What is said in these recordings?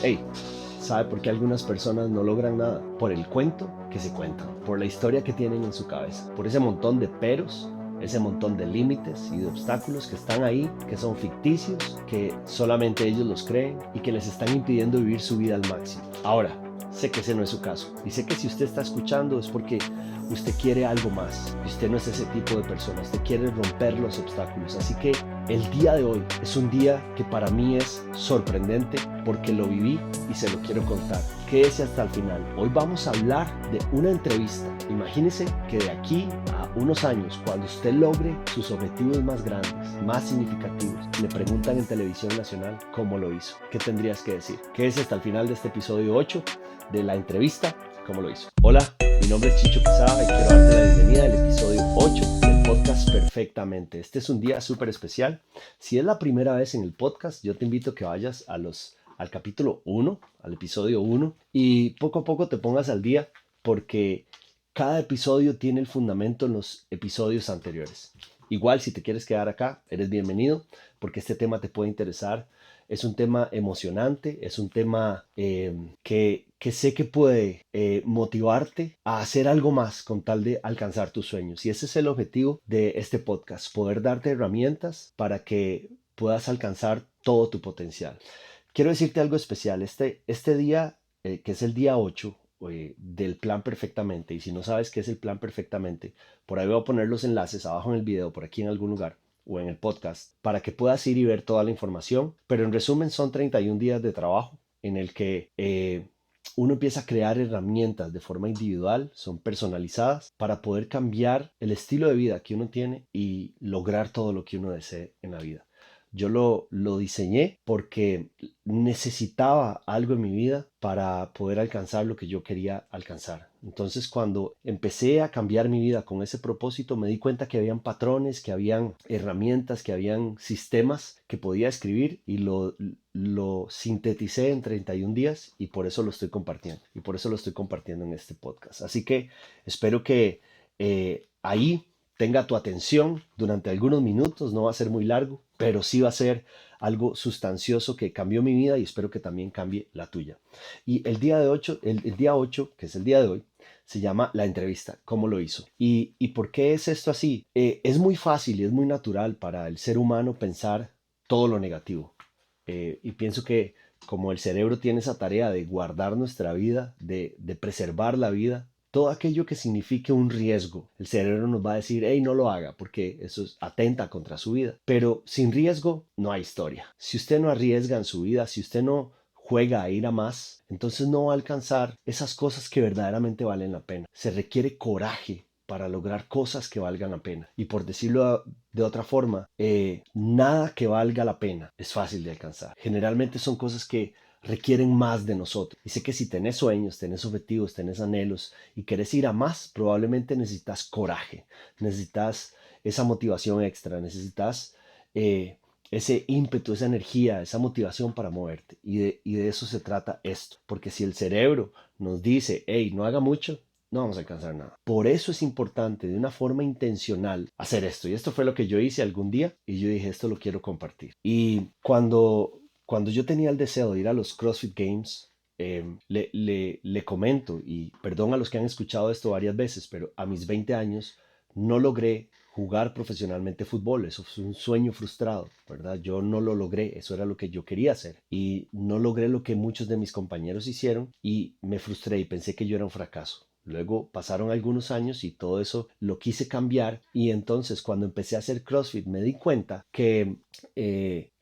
Hey, ¿sabe por qué algunas personas no logran nada? Por el cuento que se cuentan, por la historia que tienen en su cabeza, por ese montón de peros, ese montón de límites y de obstáculos que están ahí, que son ficticios, que solamente ellos los creen y que les están impidiendo vivir su vida al máximo. Ahora, sé que ese no es su caso y sé que si usted está escuchando es porque usted quiere algo más y usted no es ese tipo de persona, usted quiere romper los obstáculos. Así que el día de hoy es un día que para mí es sorprendente porque lo viví y se lo quiero contar. Quédese hasta el final. Hoy vamos a hablar de una entrevista. Imagínese que de aquí a unos años, cuando usted logre sus objetivos más grandes, más significativos, le preguntan en televisión nacional cómo lo hizo. ¿Qué tendrías que decir? Quédese hasta el final de este episodio 8 de la entrevista, cómo lo hizo. Hola, mi nombre es Chicho Quesada y quiero darte la bienvenida al episodio 8 del podcast Perfectamente. Este es un día súper especial. Si es la primera vez en el podcast, yo te invito a que vayas al capítulo 1, al episodio 1, y poco a poco te pongas al día porque cada episodio tiene el fundamento en los episodios anteriores. Igual, si te quieres quedar acá, eres bienvenido porque este tema te puede interesar. Es un tema emocionante, es un tema que sé que puede motivarte a hacer algo más con tal de alcanzar tus sueños. Y ese es el objetivo de este podcast, poder darte herramientas para que puedas alcanzar todo tu potencial. Quiero decirte algo especial. Este día, que es el día 8 del plan perfectamente, y si no sabes qué es el plan perfectamente, por ahí voy a poner los enlaces abajo en el video, por aquí en algún lugar, o en el podcast, para que puedas ir y ver toda la información. Pero en resumen son 31 días de trabajo en el que uno empieza a crear herramientas de forma individual, son personalizadas para poder cambiar el estilo de vida que uno tiene y lograr todo lo que uno desee en la vida. Yo lo diseñé porque necesitaba algo en mi vida para poder alcanzar lo que yo quería alcanzar. Entonces, cuando empecé a cambiar mi vida con ese propósito, me di cuenta que habían patrones, que habían herramientas, que habían sistemas que podía escribir y lo sinteticé en 31 días y por eso lo estoy compartiendo. Y por eso lo estoy compartiendo en este podcast. Así que espero que ahí tenga tu atención durante algunos minutos, no va a ser muy largo, pero sí va a ser algo sustancioso que cambió mi vida y espero que también cambie la tuya. Y el día 8, que es el día de hoy, se llama la entrevista, ¿cómo lo hizo? ¿Y por qué es esto así? Es muy fácil y es muy natural para el ser humano pensar todo lo negativo. Y pienso que como el cerebro tiene esa tarea de guardar nuestra vida, de preservar la vida, todo aquello que signifique un riesgo, el cerebro nos va a decir, hey, no lo haga, porque eso atenta contra su vida. Pero sin riesgo no hay historia. Si usted no arriesga en su vida, si usted no juega a ir a más, entonces no va a alcanzar esas cosas que verdaderamente valen la pena. Se requiere coraje para lograr cosas que valgan la pena. Y por decirlo de otra forma, nada que valga la pena es fácil de alcanzar. Generalmente son cosas que requieren más de nosotros. Y sé que si tenés sueños, tenés objetivos, tenés anhelos y querés ir a más, probablemente necesitas coraje, necesitas esa motivación extra, necesitas ese ímpetu, esa energía, esa motivación para moverte. Y de eso se trata esto. Porque si el cerebro nos dice, hey, no haga mucho, no vamos a alcanzar nada. Por eso es importante de una forma intencional hacer esto. Y esto fue lo que yo hice algún día y yo dije, esto lo quiero compartir. Y cuando yo tenía el deseo de ir a los CrossFit Games, le comento, y perdón a los que han escuchado esto varias veces, pero a mis 20 años no logré jugar profesionalmente fútbol. Eso fue un sueño frustrado, ¿verdad? Yo no lo logré, eso era lo que yo quería hacer y no logré lo que muchos de mis compañeros hicieron y me frustré y pensé que yo era un fracaso. Luego pasaron algunos años y todo eso lo quise cambiar y entonces cuando empecé a hacer CrossFit me di cuenta que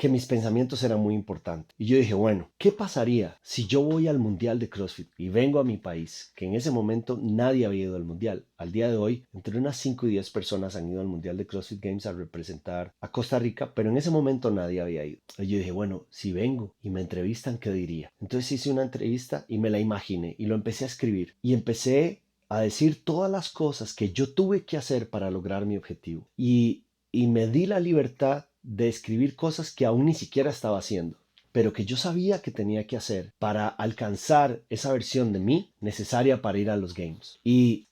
mis pensamientos eran muy importantes. Y yo dije, bueno, ¿qué pasaría si yo voy al Mundial de CrossFit y vengo a mi país? Que en ese momento nadie había ido al Mundial. Al día de hoy, entre unas 5 y 10 personas han ido al Mundial de CrossFit Games a representar a Costa Rica, pero en ese momento nadie había ido. Y yo dije, bueno, si vengo y me entrevistan, ¿qué diría? Entonces hice una entrevista y me la imaginé y lo empecé a escribir y empecé a decir todas las cosas que yo tuve que hacer para lograr mi objetivo. Y me di la libertad de escribir cosas que aún ni siquiera estaba haciendo, pero que yo sabía que tenía que hacer para alcanzar esa versión de mí necesaria para ir a los games. Y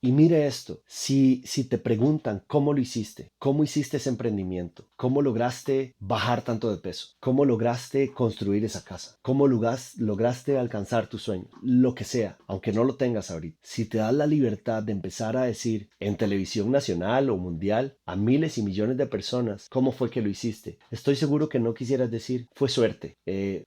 Y mire esto, si te preguntan cómo lo hiciste, cómo hiciste ese emprendimiento, cómo lograste bajar tanto de peso, cómo lograste construir esa casa, cómo lograste alcanzar tu sueño, lo que sea, aunque no lo tengas ahorita, si te das la libertad de empezar a decir en televisión nacional o mundial a miles y millones de personas cómo fue que lo hiciste, estoy seguro que no quisieras decir fue suerte,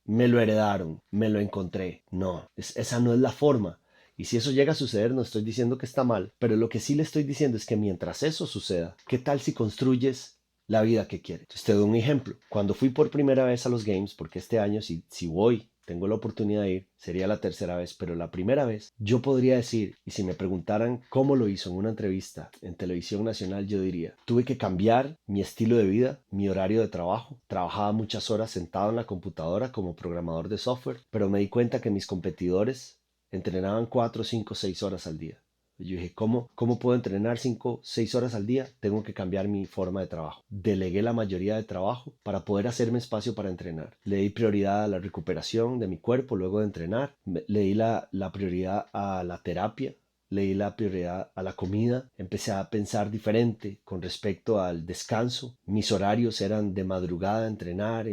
me lo heredaron, me lo encontré. No, esa no es la forma. Y si eso llega a suceder, no estoy diciendo que está mal, pero lo que sí le estoy diciendo es que mientras eso suceda, ¿qué tal si construyes la vida que quieres? Entonces te doy un ejemplo. Cuando fui por primera vez a los Games, porque este año si voy, tengo la oportunidad de ir, sería la tercera vez, pero la primera vez yo podría decir, y si me preguntaran cómo lo hizo en una entrevista en televisión nacional, yo diría, tuve que cambiar mi estilo de vida, mi horario de trabajo, trabajaba muchas horas sentado en la computadora como programador de software, pero me di cuenta que mis competidores entrenaban 4, 5, 6 horas al día. Yo dije, ¿cómo puedo entrenar 5, 6 horas al día? Tengo que cambiar mi forma de trabajo. Delegué la mayoría de trabajo para poder hacerme espacio para entrenar. Le di prioridad a la recuperación de mi cuerpo luego de entrenar. Le di la prioridad a la terapia. Le di la prioridad a la comida. Empecé a pensar diferente con respecto al descanso. Mis horarios eran de madrugada a entrenar,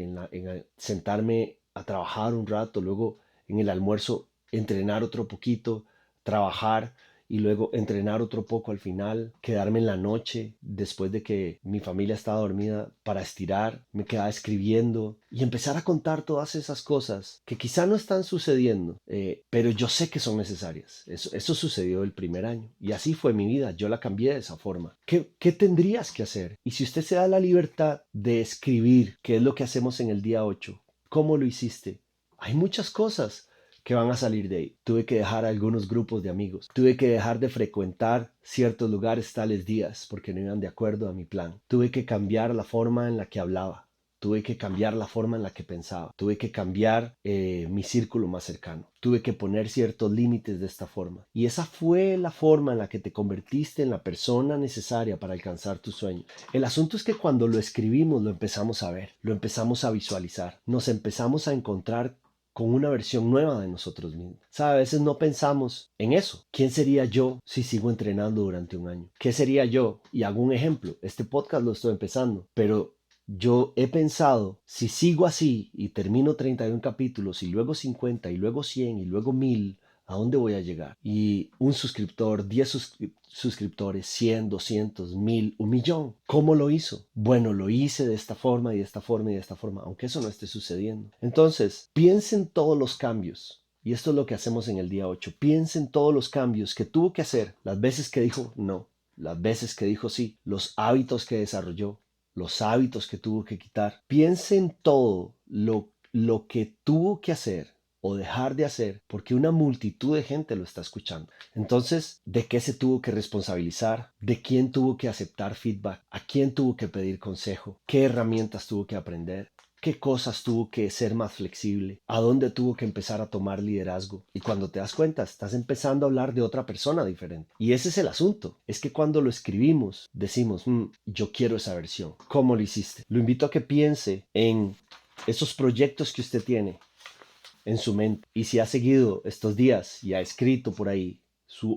sentarme a trabajar un rato, luego en el almuerzo entrenar otro poquito, trabajar y luego entrenar otro poco al final, quedarme en la noche después de que mi familia estaba dormida para estirar, me quedaba escribiendo y empezar a contar todas esas cosas que quizá no están sucediendo, pero yo sé que son necesarias. Eso sucedió el primer año y así fue mi vida, yo la cambié de esa forma. ¿Qué tendrías que hacer? Y si usted se da la libertad de escribir, que es lo que hacemos en el día 8, ¿cómo lo hiciste? Hay muchas cosas que van a salir de ahí. Tuve que dejar algunos grupos de amigos. Tuve que dejar de frecuentar ciertos lugares tales días porque no iban de acuerdo a mi plan. Tuve que cambiar la forma en la que hablaba. Tuve que cambiar la forma en la que pensaba. Tuve que cambiar mi círculo más cercano. Tuve que poner ciertos límites de esta forma. Y esa fue la forma en la que te convertiste en la persona necesaria para alcanzar tu sueño. El asunto es que cuando lo escribimos lo empezamos a ver, lo empezamos a visualizar. Nos empezamos a encontrar con una versión nueva de nosotros mismos. ¿Sabe? A veces no pensamos en eso. ¿Quién sería yo si sigo entrenando durante un año? ¿Qué sería yo? Y hago un ejemplo. Este podcast lo estoy empezando, pero yo he pensado, si sigo así y termino 31 capítulos y luego 50 y luego 100 y luego 1000, ¿a dónde voy a llegar? Y un suscriptor, 10 suscriptores, 100, 200, 1000, 1 millón. ¿Cómo lo hizo? Bueno, lo hice de esta forma y de esta forma y de esta forma, aunque eso no esté sucediendo. Entonces, piensen todos los cambios. Y esto es lo que hacemos en el día 8. Piensen todos los cambios que tuvo que hacer, las veces que dijo no, las veces que dijo sí, los hábitos que desarrolló, los hábitos que tuvo que quitar. Piensen todo lo que tuvo que hacer o dejar de hacer porque una multitud de gente lo está escuchando. Entonces, ¿de qué se tuvo que responsabilizar? ¿De quién tuvo que aceptar feedback? ¿A quién tuvo que pedir consejo? ¿Qué herramientas tuvo que aprender? ¿Qué cosas tuvo que ser más flexible? ¿A dónde tuvo que empezar a tomar liderazgo? Y cuando te das cuenta, estás empezando a hablar de otra persona diferente. Y ese es el asunto. Es que cuando lo escribimos, decimos, yo quiero esa versión. ¿Cómo lo hiciste? Lo invito a que piense en esos proyectos que usted tiene en su mente. Y si ha seguido estos días y ha escrito por ahí,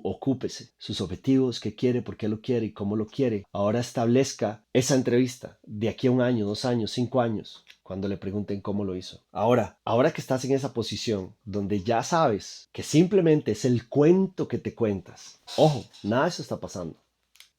ocúpese, sus objetivos, qué quiere, por qué lo quiere y cómo lo quiere. Ahora establezca esa entrevista de aquí a 1 año, 2 años, 5 años, cuando le pregunten cómo lo hizo. Ahora que estás en esa posición donde ya sabes que simplemente es el cuento que te cuentas. Ojo, nada de eso está pasando.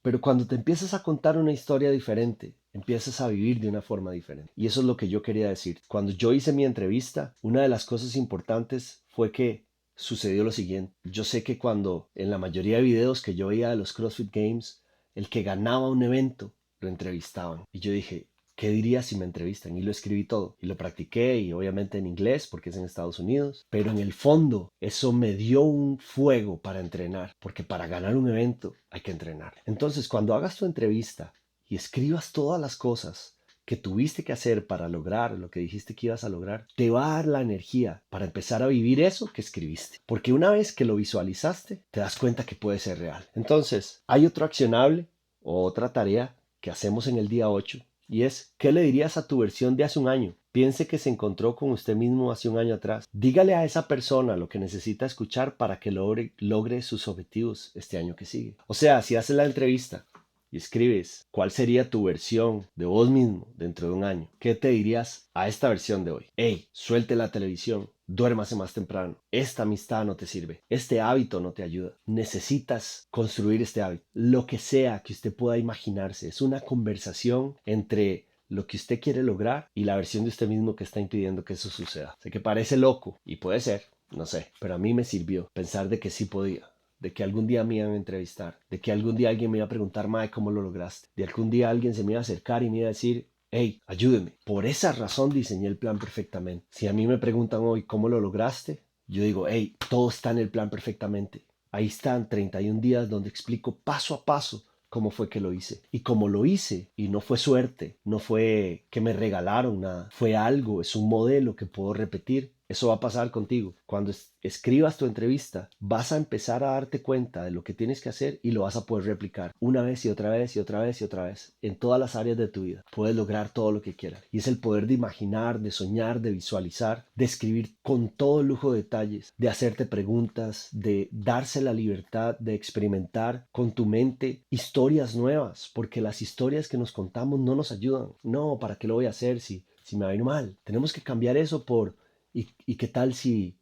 Pero cuando te empiezas a contar una historia diferente, empiezas a vivir de una forma diferente. Y eso es lo que yo quería decir. Cuando yo hice mi entrevista, una de las cosas importantes fue que sucedió lo siguiente. Yo sé que cuando en la mayoría de videos que yo veía de los CrossFit Games, el que ganaba un evento, lo entrevistaban. Y yo dije, ¿qué diría si me entrevistan? Y lo escribí todo. Y lo practiqué y obviamente en inglés porque es en Estados Unidos. Pero en el fondo eso me dio un fuego para entrenar. Porque para ganar un evento hay que entrenar. Entonces cuando hagas tu entrevista y escribas todas las cosas que tuviste que hacer para lograr lo que dijiste que ibas a lograr, te va a dar la energía para empezar a vivir eso que escribiste. Porque una vez que lo visualizaste, te das cuenta que puede ser real. Entonces, hay otro accionable o otra tarea que hacemos en el día 8 y es: ¿qué le dirías a tu versión de hace un año? Piense que se encontró con usted mismo hace un año atrás. Dígale a esa persona lo que necesita escuchar para que logre sus objetivos este año que sigue. O sea, si haces la entrevista y escribes cuál sería tu versión de vos mismo dentro de un año, ¿qué te dirías a esta versión de hoy? Hey, suelte la televisión, duérmase más temprano, esta amistad no te sirve, este hábito no te ayuda, necesitas construir este hábito. Lo que sea que usted pueda imaginarse, es una conversación entre lo que usted quiere lograr y la versión de usted mismo que está impidiendo que eso suceda. Sé que parece loco y puede ser, no sé, pero a mí me sirvió pensar de que sí podía, de que algún día me iban a entrevistar, de que algún día alguien me iba a preguntar: Mae, ¿cómo lo lograste? De algún día alguien se me iba a acercar y me iba a decir: hey, ayúdeme. Por esa razón diseñé el plan perfectamente. Si a mí me preguntan hoy cómo lo lograste, yo digo: hey, todo está en el plan perfectamente. Ahí están 31 días donde explico paso a paso cómo fue que lo hice. Y como lo hice, y no fue suerte, no fue que me regalaron nada, fue algo, es un modelo que puedo repetir. Eso va a pasar contigo. Cuando escribas tu entrevista, vas a empezar a darte cuenta de lo que tienes que hacer y lo vas a poder replicar una vez y otra vez y otra vez y otra vez en todas las áreas de tu vida. Puedes lograr todo lo que quieras. Y es el poder de imaginar, de soñar, de visualizar, de escribir con todo lujo de detalles, de hacerte preguntas, de darse la libertad de experimentar con tu mente historias nuevas, porque las historias que nos contamos no nos ayudan. No, ¿para qué lo voy a hacer si me va a ir mal? Tenemos que cambiar eso por: ¿y qué tal si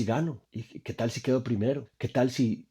gano? ¿Y qué tal si quedo primero? ¿Qué tal si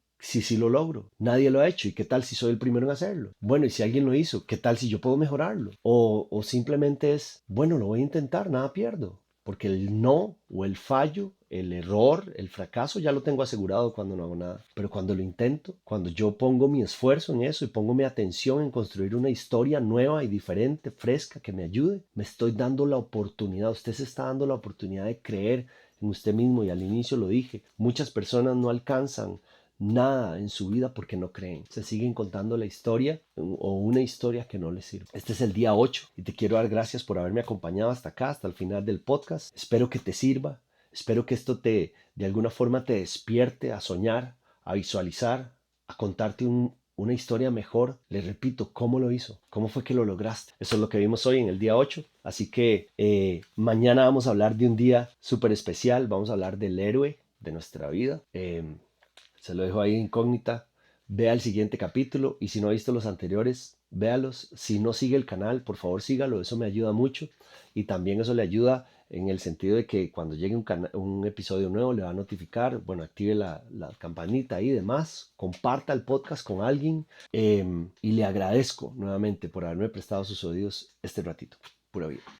lo logro? Nadie lo ha hecho. ¿Y qué tal si soy el primero en hacerlo? Bueno, y si alguien lo hizo, ¿qué tal si yo puedo mejorarlo? O simplemente es: bueno, lo voy a intentar, nada pierdo. Porque el no o el fallo, el error, el fracaso ya lo tengo asegurado cuando no hago nada. Pero cuando lo intento, cuando yo pongo mi esfuerzo en eso y pongo mi atención en construir una historia nueva y diferente, fresca, que me ayude, me estoy dando la oportunidad. Usted se está dando la oportunidad de creer en usted mismo. Y al inicio lo dije, muchas personas no alcanzan nada en su vida porque no creen. Se siguen contando la historia o una historia que no les sirve. Este es el día 8 y te quiero dar gracias por haberme acompañado hasta acá, hasta el final del podcast. Espero que te sirva. Espero que esto de alguna forma te despierte a soñar, a visualizar, a contarte una historia mejor. Les repito, ¿cómo lo hizo? ¿Cómo fue que lo lograste? Eso es lo que vimos hoy en el día 8. Así que mañana vamos a hablar de un día súper especial. Vamos a hablar del héroe de nuestra vida. Se lo dejo ahí incógnita. Vea el siguiente capítulo y si no ha visto los anteriores, véalos. Si no sigue el canal, por favor sígalo, eso me ayuda mucho. Y también eso le ayuda en el sentido de que cuando llegue un episodio nuevo le va a notificar. Bueno, active la campanita y demás. Comparta el podcast con alguien. Y le agradezco nuevamente por haberme prestado sus oídos este ratito. Pura vida.